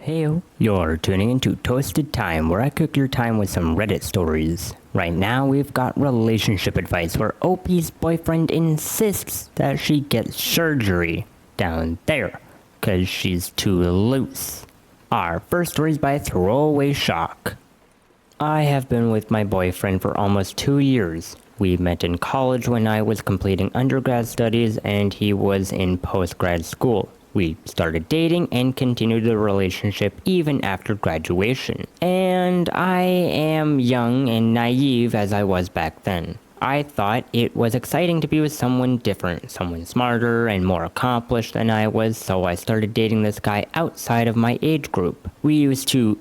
Heyo, you're tuning into Toasted Time, where I cook your time with some Reddit stories. Right now, we've got relationship advice where OP's boyfriend insists that she get surgery down there, cause she's too loose. Our first story is by Throwaway Shock. I have been with my boyfriend for almost 2 years. We met in college when I was completing undergrad studies and he was in postgrad school. We started dating and continued the relationship even after graduation. And I am young and naive as I was back then. I thought it was exciting to be with someone different, someone smarter and more accomplished than I was, so I started dating this guy outside of my age group. We used to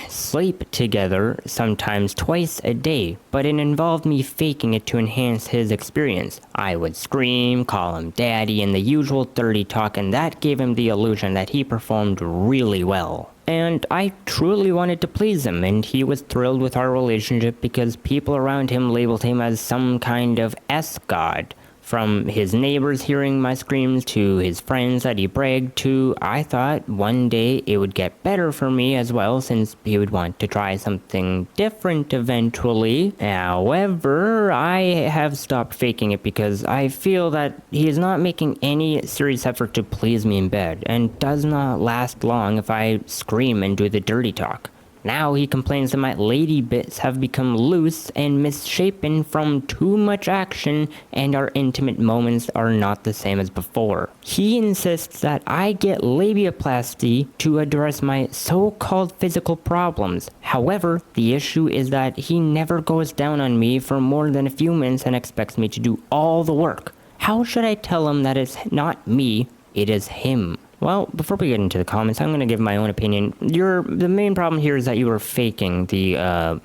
sleep together sometimes twice a day, but it involved me faking it to enhance his experience. I would scream, call him daddy, and the usual dirty talk, and that gave him the illusion that he performed really well. And I truly wanted to please him, and he was thrilled with our relationship because people around him labeled him as some kind of S-god. From his neighbors hearing my screams to his friends that he bragged to, I thought one day it would get better for me as well since he would want to try something different eventually. However, I have stopped faking it because I feel that he is not making any serious effort to please me in bed and does not last long if I scream and do the dirty talk. Now he complains that my lady bits have become loose and misshapen from too much action and our intimate moments are not the same as before. He insists that I get labiaplasty to address my so-called physical problems. However, the issue is that he never goes down on me for more than a few minutes and expects me to do all the work. How should I tell him that it's not me, it is him? Well, before we get into the comments, I'm going to give my own opinion. The main problem here is that you were faking the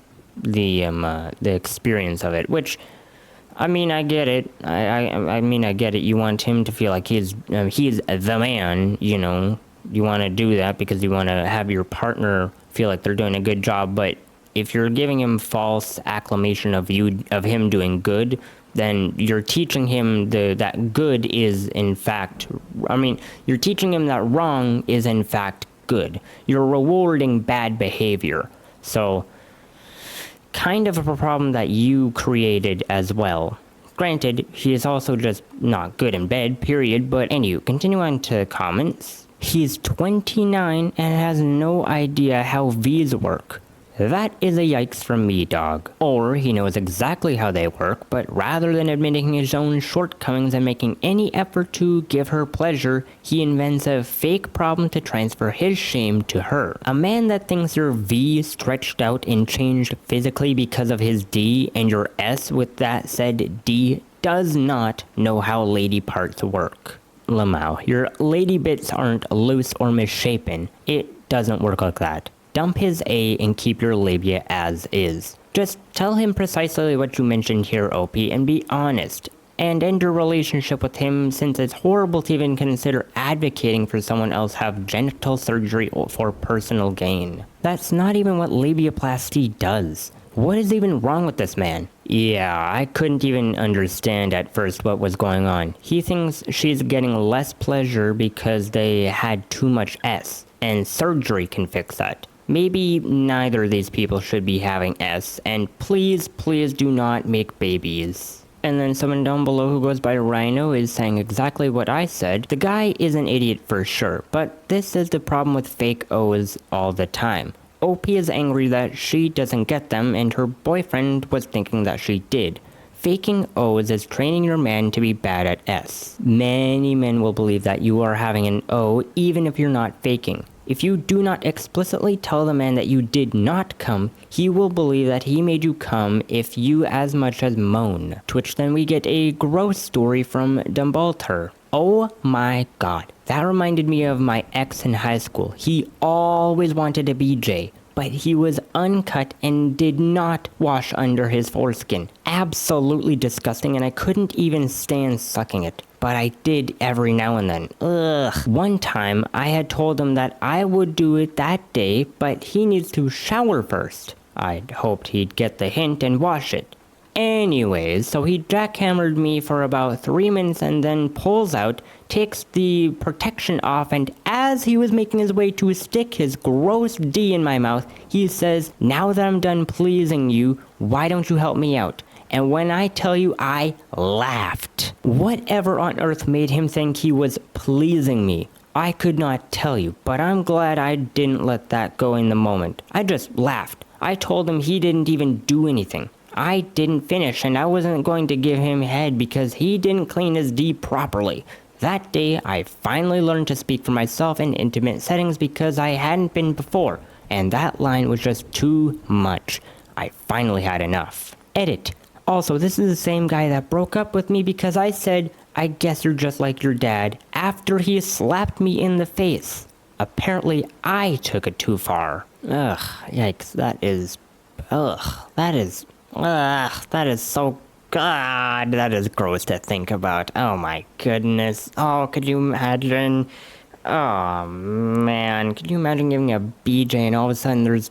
experience of it, which, I mean, I get it. I mean, I get it. You want him to feel like he's the man, you know. You want to do that because you want to have your partner feel like they're doing a good job, but if you're giving him false acclamation of him doing good, then you're teaching him that good is in fact, you're teaching him that wrong is in fact good. You're rewarding bad behavior. So, kind of a problem that you created as well. Granted, he is also just not good in bed, period, but anyway, continue on to comments. He's 29 and has no idea how V's work. That is a yikes from me, dog. Or he knows exactly how they work, but rather than admitting his own shortcomings and making any effort to give her pleasure, he invents a fake problem to transfer his shame to her. A man that thinks your V stretched out and changed physically because of his D and your S with that said D does not know how lady parts work. Lamau, your lady bits aren't loose or misshapen. It doesn't work like that. Dump his A and keep your labia as is. Just tell him precisely what you mentioned here, OP, and be honest. And end your relationship with him since it's horrible to even consider advocating for someone else have genital surgery for personal gain. That's not even what labiaplasty does. What is even wrong with this man? Yeah, I couldn't even understand at first what was going on. He thinks she's getting less pleasure because they had too much S, and surgery can fix that. Maybe neither of these people should be having S, and please do not make babies. And then someone down below who goes by Rhino is saying exactly what I said. The guy is an idiot for sure, but this is the problem with fake O's all the time. OP is angry that she doesn't get them, and her boyfriend was thinking that she did. Faking O's is training your man to be bad at S. Many men will believe that you are having an O even if you're not faking. If you do not explicitly tell the man that you did not come, he will believe that he made you come if you as much as moan. To which then we get a gross story from Dumbalter. Oh my god, that reminded me of my ex in high school. He always wanted a BJ, but he was uncut and did not wash under his foreskin. Absolutely disgusting, and I couldn't even stand sucking it. But I did every now and then. Ugh. One time, I had told him that I would do it that day, but he needs to shower first. I'd hoped he'd get the hint and wash it. Anyways, so he jackhammered me for about 3 minutes and then pulls out, takes the protection off, and as he was making his way to stick his gross D in my mouth, he says, "Now that I'm done pleasing you, why don't you help me out?" And when I tell you, I laughed. Whatever on earth made him think he was pleasing me, I could not tell you, but I'm glad I didn't let that go in the moment. I just laughed. I told him he didn't even do anything. I didn't finish, and I wasn't going to give him head because he didn't clean his D properly. That day, I finally learned to speak for myself in intimate settings because I hadn't been before, and that line was just too much. I finally had enough. Edit. Also, this is the same guy that broke up with me because I said, "I guess you're just like your dad," after he slapped me in the face. Apparently, I took it too far. Ugh, yikes, that is so God, that is gross to think about. Oh my goodness. Oh, could you imagine? Oh man, could you imagine giving a BJ and all of a sudden there's...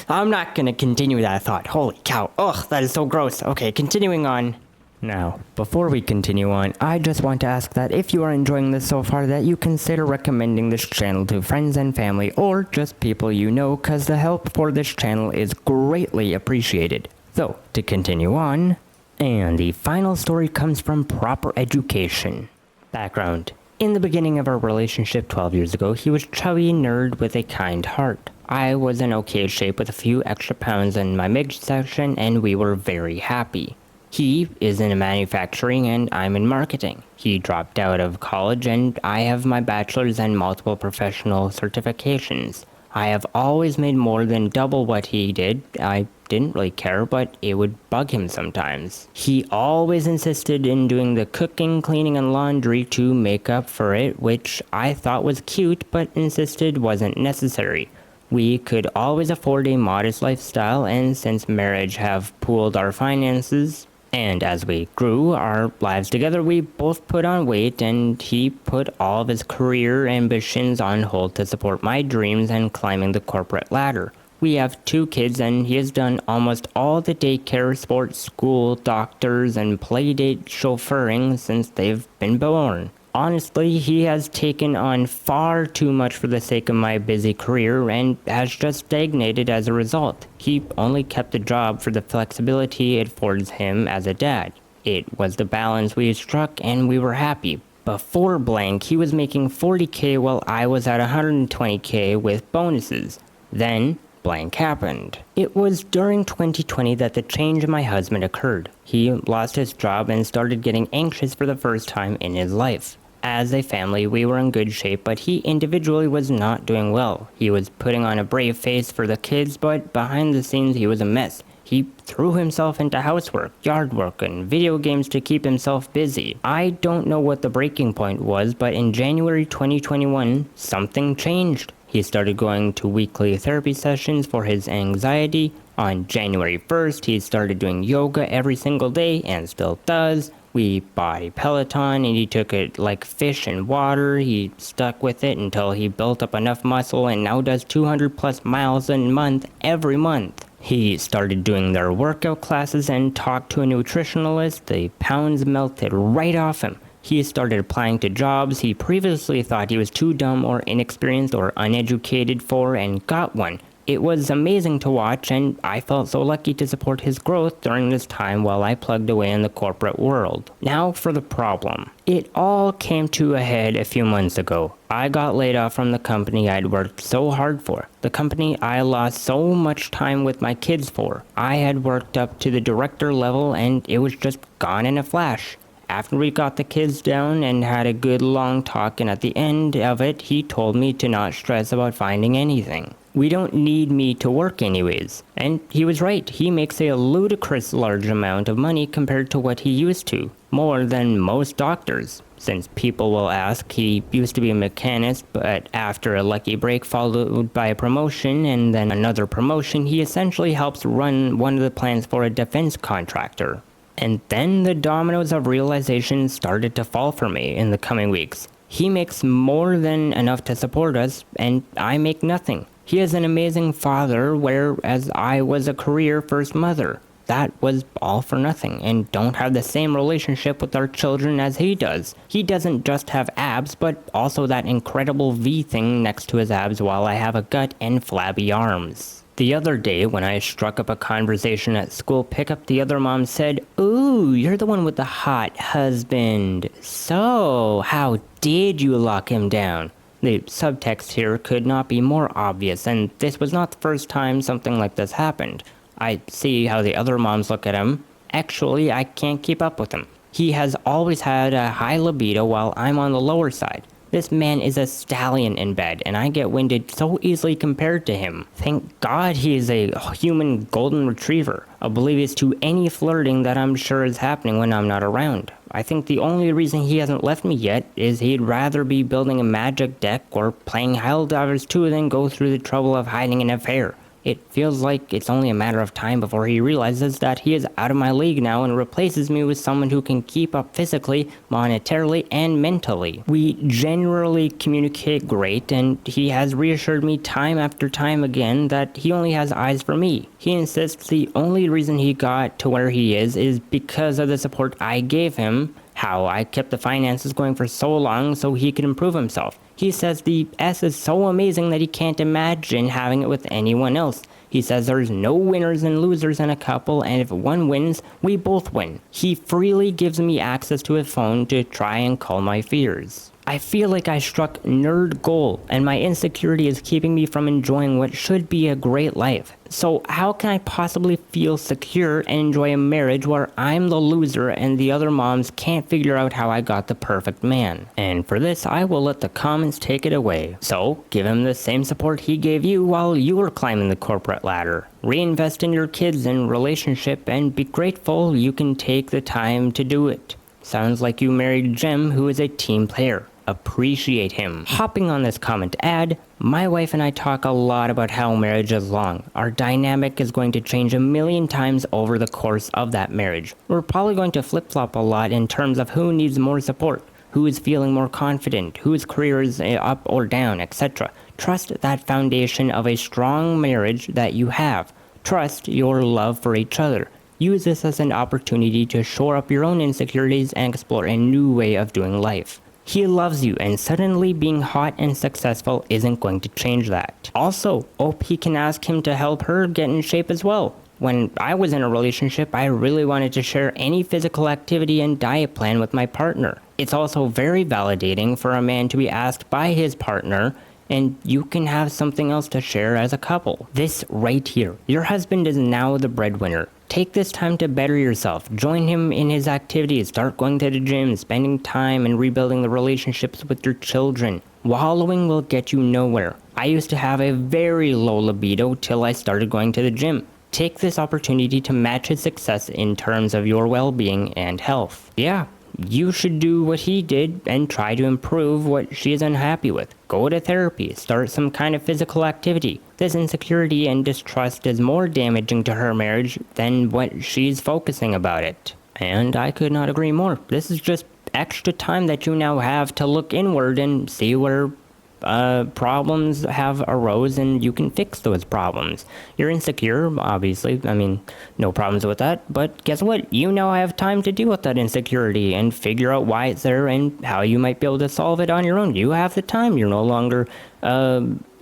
I'm not gonna continue that thought. Holy cow. Ugh, that is so gross. Okay, continuing on. Now, before we continue on, I just want to ask that if you are enjoying this so far that you consider recommending this channel to friends and family or just people you know, cause the help for this channel is greatly appreciated. So, to continue on, and the final story comes from Proper Education. Background. In the beginning of our relationship 12 years ago, he was chubby nerd with a kind heart. I was in okay shape with a few extra pounds in my midsection and we were very happy. He is in manufacturing and I'm in marketing. He dropped out of college and I have my bachelor's and multiple professional certifications. I have always made more than double what he did. I didn't really care, but it would bug him sometimes. He always insisted in doing the cooking, cleaning, and laundry to make up for it, which I thought was cute, but insisted wasn't necessary. We could always afford a modest lifestyle, and since marriage have pooled our finances, and as we grew our lives together, we both put on weight, and he put all of his career ambitions on hold to support my dreams and climbing the corporate ladder. We have 2 kids, and he has done almost all the daycare, sports, school, doctors, and playdate chauffeuring since they've been born. Honestly, he has taken on far too much for the sake of my busy career and has just stagnated as a result. He only kept the job for the flexibility it affords him as a dad. It was the balance we struck and we were happy. Before blank, he was making $40K while I was at $120K with bonuses. Then blank happened. It was during 2020 that the change in my husband occurred. He lost his job and started getting anxious for the first time in his life. As a family, we were in good shape, but he individually was not doing well. He was putting on a brave face for the kids, but behind the scenes he was a mess. He threw himself into housework, yard work, and video games to keep himself busy. I don't know what the breaking point was, but in January 2021, something changed. He started going to weekly therapy sessions for his anxiety. On January 1st, he started doing yoga every single day and still does. We bought a Peloton and he took it like fish in water. He stuck with it until he built up enough muscle and now does 200 plus miles a month every month. He started doing their workout classes and talked to a nutritionalist. The pounds melted right off him. He started applying to jobs he previously thought he was too dumb or inexperienced or uneducated for and got one. It was amazing to watch and I felt so lucky to support his growth during this time while I plugged away in the corporate world. Now for the problem. It all came to a head a few months ago. I got laid off from the company I'd worked so hard for. The company I lost so much time with my kids for. I had worked up to the director level and it was just gone in a flash. After we got the kids down and had a good long talk, and at the end of it, he told me to not stress about finding anything. We don't need me to work anyways. And he was right. He makes a ludicrous large amount of money compared to what he used to. More than most doctors. Since people will ask, he used to be a mechanist, but after a lucky break followed by a promotion and then another promotion, he essentially helps run one of the plants for a defense contractor. And then the dominoes of realization started to fall for me in the coming weeks. He makes more than enough to support us, and I make nothing. He is an amazing father, whereas I was a career-first mother. that was all for nothing and don't have the same relationship with our children as he does. He doesn't just have abs, but also that incredible V thing next to his abs while I have a gut and flabby arms. The other day, when I struck up a conversation at school pickup, the other mom said, "Ooh, you're the one with the hot husband. So, how did you lock him down?" The subtext here could not be more obvious, and this was not the first time something like this happened. I see how the other moms look at him. Actually, I can't keep up with him. He has always had a high libido while I'm on the lower side. This man is a stallion in bed, and I get winded so easily compared to him. Thank God he is a human golden retriever, oblivious to any flirting that I'm sure is happening when I'm not around. I think the only reason he hasn't left me yet is he'd rather be building a magic deck or playing Helldivers 2 than go through the trouble of hiding an affair. It feels like it's only a matter of time before he realizes that he is out of my league now and replaces me with someone who can keep up physically, monetarily, and mentally. We generally communicate great, and he has reassured me time after time again that he only has eyes for me. He insists the only reason he got to where he is because of the support I gave him, how I kept the finances going for so long so he could improve himself. He says the S is so amazing that he can't imagine having it with anyone else. He says there's no winners and losers in a couple, and if one wins, we both win. He freely gives me access to his phone to try and calm my fears. I feel like I struck nerd gold, and my insecurity is keeping me from enjoying what should be a great life. So how can I possibly feel secure and enjoy a marriage where I'm the loser and the other moms can't figure out how I got the perfect man? And for this, I will let the comments take it away. So give him the same support he gave you while you were climbing the corporate ladder. Reinvest in your kids and relationship and be grateful you can take the time to do it. Sounds like you married Jim, who is a team player. Appreciate him. Hopping on this comment to add, my wife and I talk a lot about how marriage is long. Our dynamic is going to change a million times over the course of that marriage. We're probably going to flip-flop a lot in terms of who needs more support, who is feeling more confident, whose career is up or down, etc. Trust that foundation of a strong marriage that you have. Trust your love for each other. Use this as an opportunity to shore up your own insecurities and explore a new way of doing life. He loves you, and suddenly being hot and successful isn't going to change that. Also, OP can ask him to help her get in shape as well. When I was in a relationship, I really wanted to share any physical activity and diet plan with my partner. It's also very validating for a man to be asked by his partner, and you can have something else to share as a couple. This right here. Your husband is now the breadwinner. Take this time to better yourself. Join him in his activities. Start going to the gym, spending time and rebuilding the relationships with your children. Wallowing will get you nowhere. I used to have a very low libido till I started going to the gym. Take this opportunity to match his success in terms of your well-being and health. Yeah, you should do what he did and try to improve what she is unhappy with. Go to therapy, start some kind of physical activity. This insecurity and distrust is more damaging to her marriage than what she's focusing about it. And I could not agree more. This is just extra time that you now have to look inward and see where problems have arose, and you can fix those problems. You're insecure, obviously. I mean, no problems with that. But guess what? You now have time to deal with that insecurity and figure out why it's there and how you might be able to solve it on your own. You have the time. You're no longer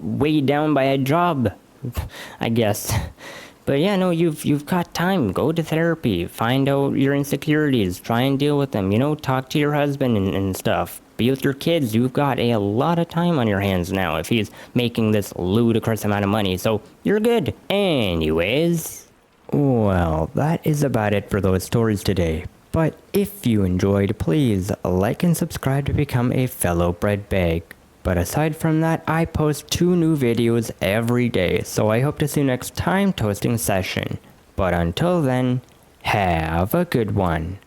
weighed down by a job, I guess. But yeah, no, you've got time. Go to therapy. Find out your insecurities. Try and deal with them. Talk to your husband and stuff. Be with your kids. You've got a lot of time on your hands now if he's making this ludicrous amount of money. So you're good. Anyways, well, that is about it for those stories today. But if you enjoyed, please like and subscribe to become a fellow bread bag. But aside from that, I post 2 new videos every day, so I hope to see you next time toasting session. But until then, have a good one.